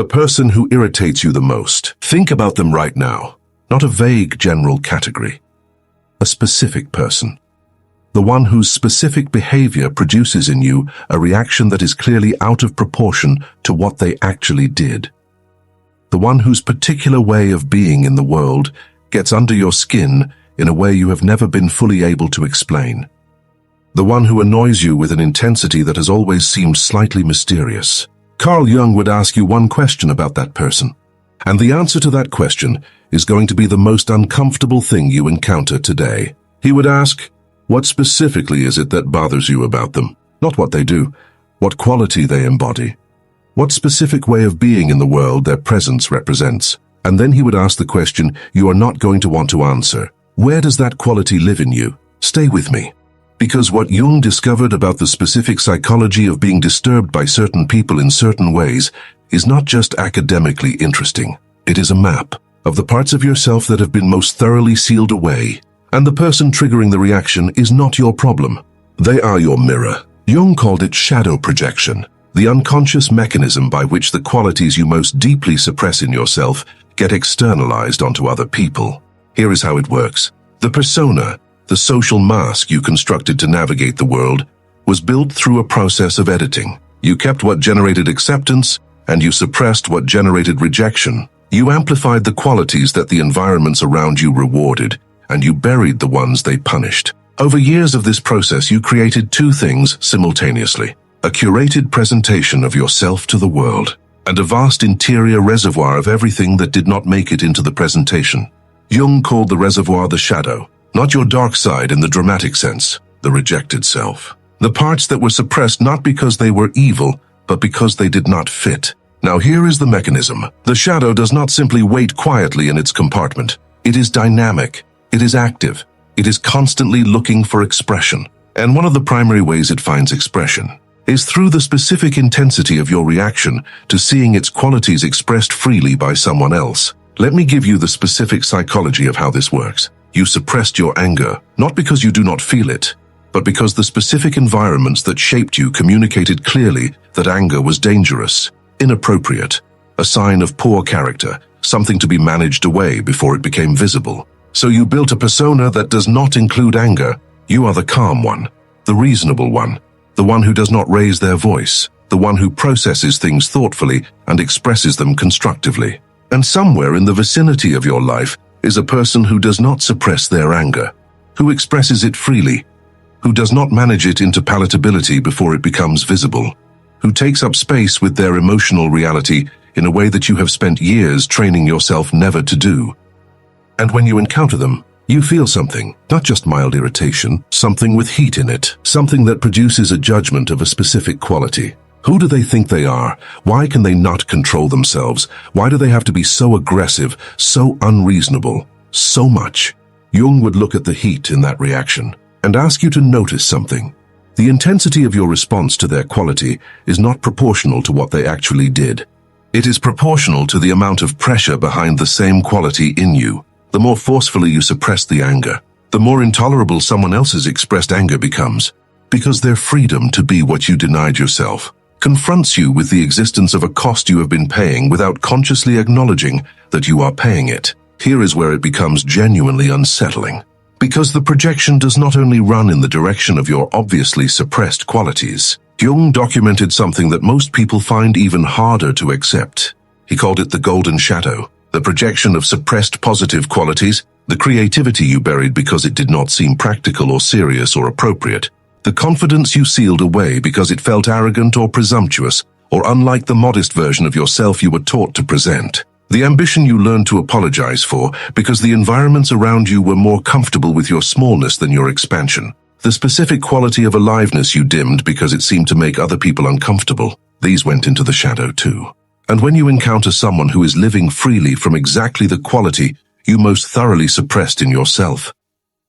The person who irritates you the most. Think about them right now. Not a vague general category. A specific person. The one whose specific behavior produces in you a reaction that is clearly out of proportion to what they actually did. The one whose particular way of being in the world gets under your skin in a way you have never been fully able to explain. The one who annoys you with an intensity that has always seemed slightly mysterious. Carl Jung would ask you one question about that person, and the answer to that question is going to be the most uncomfortable thing you encounter today. He would ask, what specifically is it that bothers you about them? Not what they do, what quality they embody. What specific way of being in the world their presence represents? And then he would ask the question you are not going to want to answer. Where does that quality live in you? Stay with me. Because what Jung discovered about the specific psychology of being disturbed by certain people in certain ways is not just academically interesting. It is a map of the parts of yourself that have been most thoroughly sealed away. And the person triggering the reaction is not your problem. They are your mirror. Jung called it shadow projection, the unconscious mechanism by which the qualities you most deeply suppress in yourself get externalized onto other people. Here is how it works. The persona, the social mask you constructed to navigate the world, was built through a process of editing. You kept what generated acceptance, and you suppressed what generated rejection. You amplified the qualities that the environments around you rewarded, and you buried the ones they punished. Over years of this process, you created two things simultaneously: a curated presentation of yourself to the world, and a vast interior reservoir of everything that did not make it into the presentation. Jung called the reservoir the shadow. Not your dark side in the dramatic sense, the rejected self. The parts that were suppressed not because they were evil, but because they did not fit. Now here is the mechanism. The shadow does not simply wait quietly in its compartment. It is dynamic. It is active. It is constantly looking for expression. And one of the primary ways it finds expression is through the specific intensity of your reaction to seeing its qualities expressed freely by someone else. Let me give you the specific psychology of how this works. You suppressed your anger, not because you do not feel it, but because the specific environments that shaped you communicated clearly that anger was dangerous, inappropriate, a sign of poor character, something to be managed away before it became visible. So you built a persona that does not include anger. You are the calm one, the reasonable one, the one who does not raise their voice, the one who processes things thoughtfully and expresses them constructively. And somewhere in the vicinity of your life is a person who does not suppress their anger, who expresses it freely, who does not manage it into palatability before it becomes visible, who takes up space with their emotional reality in a way that you have spent years training yourself never to do. And when you encounter them, you feel something, not just mild irritation, something with heat in it, something that produces a judgment of a specific quality. Who do they think they are? Why can they not control themselves? Why do they have to be so aggressive, so unreasonable, so much? Jung would look at the heat in that reaction and ask you to notice something. The intensity of your response to their quality is not proportional to what they actually did. It is proportional to the amount of pressure behind the same quality in you. The more forcefully you suppress the anger, the more intolerable someone else's expressed anger becomes, because their freedom to be what you denied yourself confronts you with the existence of a cost you have been paying without consciously acknowledging that you are paying it. Here is where it becomes genuinely unsettling, because the projection does not only run in the direction of your obviously suppressed qualities. Jung documented something that most people find even harder to accept. He called it the golden shadow, the projection of suppressed positive qualities, the creativity you buried because it did not seem practical or serious or appropriate, the confidence you sealed away because it felt arrogant or presumptuous, or unlike the modest version of yourself you were taught to present. The ambition you learned to apologize for because the environments around you were more comfortable with your smallness than your expansion. The specific quality of aliveness you dimmed because it seemed to make other people uncomfortable. These went into the shadow too. And when you encounter someone who is living freely from exactly the quality you most thoroughly suppressed in yourself,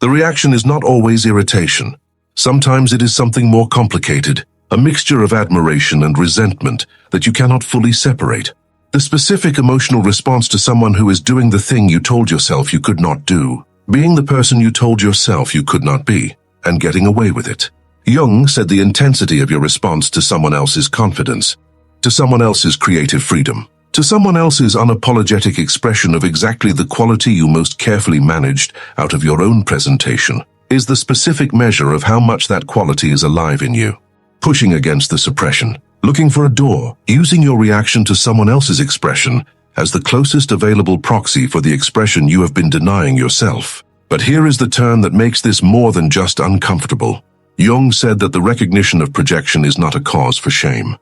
the reaction is not always irritation. Sometimes it is something more complicated, a mixture of admiration and resentment that you cannot fully separate. The specific emotional response to someone who is doing the thing you told yourself you could not do, being the person you told yourself you could not be, and getting away with it. Jung said the intensity of your response to someone else's confidence, to someone else's creative freedom, to someone else's unapologetic expression of exactly the quality you most carefully managed out of your own presentation is the specific measure of how much that quality is alive in you. Pushing against the suppression, looking for a door, using your reaction to someone else's expression as the closest available proxy for the expression you have been denying yourself. But here is the turn that makes this more than just uncomfortable. Jung said that the recognition of projection is not a cause for shame.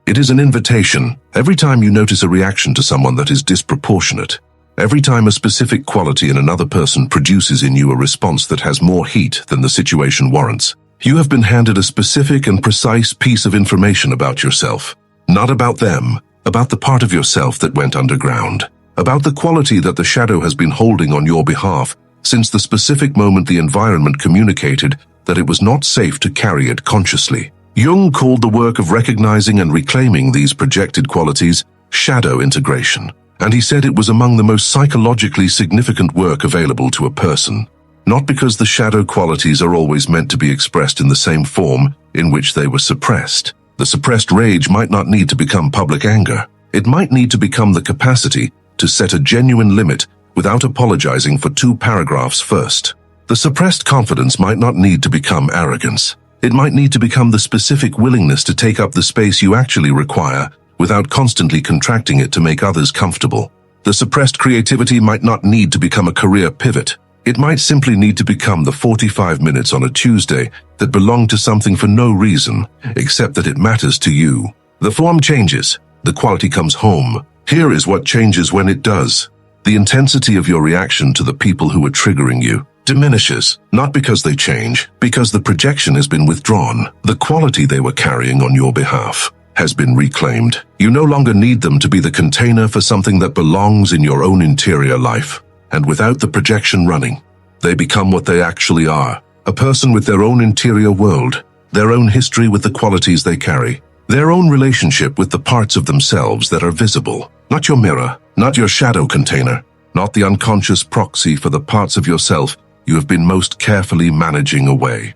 It is an invitation. Every time you notice a reaction to someone that is disproportionate, every time a specific quality in another person produces in you a response that has more heat than the situation warrants, you have been handed a specific and precise piece of information about yourself. Not about them, about the part of yourself that went underground, about the quality that the shadow has been holding on your behalf since the specific moment the environment communicated that it was not safe to carry it consciously. Jung called the work of recognizing and reclaiming these projected qualities shadow integration, and he said it was among the most psychologically significant work available to a person. Not because the shadow qualities are always meant to be expressed in the same form in which they were suppressed. The suppressed rage might not need to become public anger. It might need to become the capacity to set a genuine limit without apologizing for 2 paragraphs first. The suppressed confidence might not need to become arrogance. It might need to become the specific willingness to take up the space you actually require without constantly contracting it to make others comfortable. The suppressed creativity might not need to become a career pivot. It might simply need to become the 45 minutes on a Tuesday that belong to something for no reason, except that it matters to you. The form changes. The quality comes home. Here is what changes when it does. The intensity of your reaction to the people who are triggering you diminishes, not because they change, because the projection has been withdrawn. The quality they were carrying on your behalf has been reclaimed. You no longer need them to be the container for something that belongs in your own interior life. And without the projection running, they become what they actually are, a person with their own interior world, their own history with the qualities they carry, their own relationship with the parts of themselves that are visible, not your mirror, not your shadow container, not the unconscious proxy for the parts of yourself you have been most carefully managing away.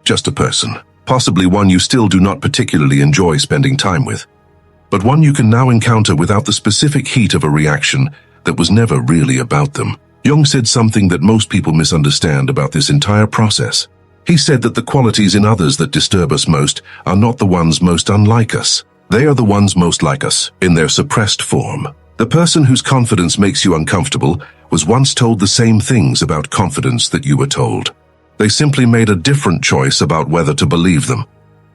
Just a person, possibly one you still do not particularly enjoy spending time with, but one you can now encounter without the specific heat of a reaction that was never really about them. Jung said something that most people misunderstand about this entire process. He said that the qualities in others that disturb us most are not the ones most unlike us. They are the ones most like us, in their suppressed form. The person whose confidence makes you uncomfortable was once told the same things about confidence that you were told. They simply made a different choice about whether to believe them.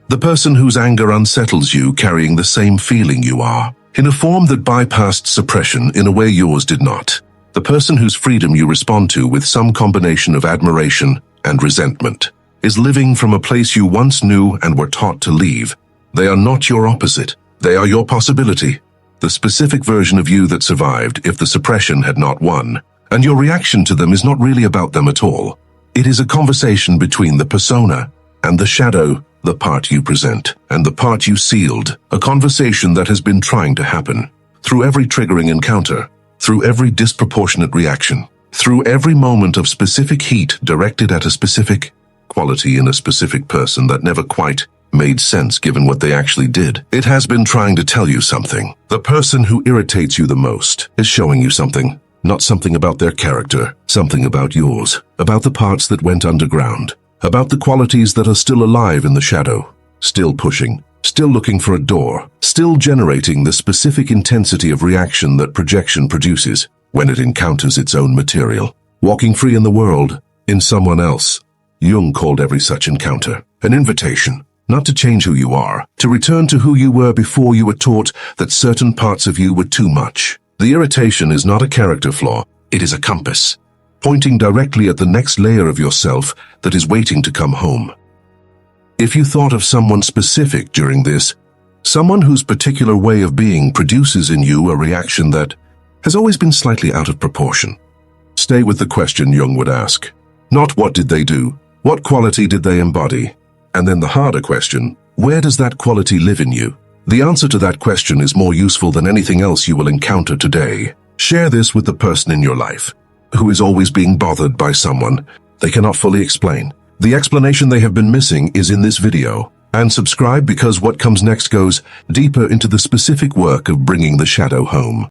The person whose anger unsettles you carrying the same feeling you are, in a form that bypassed suppression in a way yours did not. The person whose freedom you respond to with some combination of admiration and resentment is living from a place you once knew and were taught to leave. They are not your opposite. They are your possibility. The specific version of you that survived if the suppression had not won. And your reaction to them is not really about them at all. It is a conversation between the persona and the shadow, the part you present, and the part you sealed, a conversation that has been trying to happen. Through every triggering encounter, through every disproportionate reaction, through every moment of specific heat directed at a specific quality in a specific person that never quite made sense given what they actually did. It has been trying to tell you something. The person who irritates you the most is showing you something, not something about their character, something about yours, about the parts that went underground, about the qualities that are still alive in the shadow, still pushing, still looking for a door, still generating the specific intensity of reaction that projection produces when it encounters its own material. Walking free in the world, in someone else. Jung called every such encounter an invitation, not to change who you are, to return to who you were before you were taught that certain parts of you were too much. The irritation is not a character flaw, it is a compass, pointing directly at the next layer of yourself that is waiting to come home. If you thought of someone specific during this, someone whose particular way of being produces in you a reaction that has always been slightly out of proportion, stay with the question Jung would ask. Not what did they do, what quality did they embody? And then the harder question, where does that quality live in you? The answer to that question is more useful than anything else you will encounter today. Share this with the person in your life who is always being bothered by someone they cannot fully explain. The explanation they have been missing is in this video. And subscribe because what comes next goes deeper into the specific work of bringing the shadow home.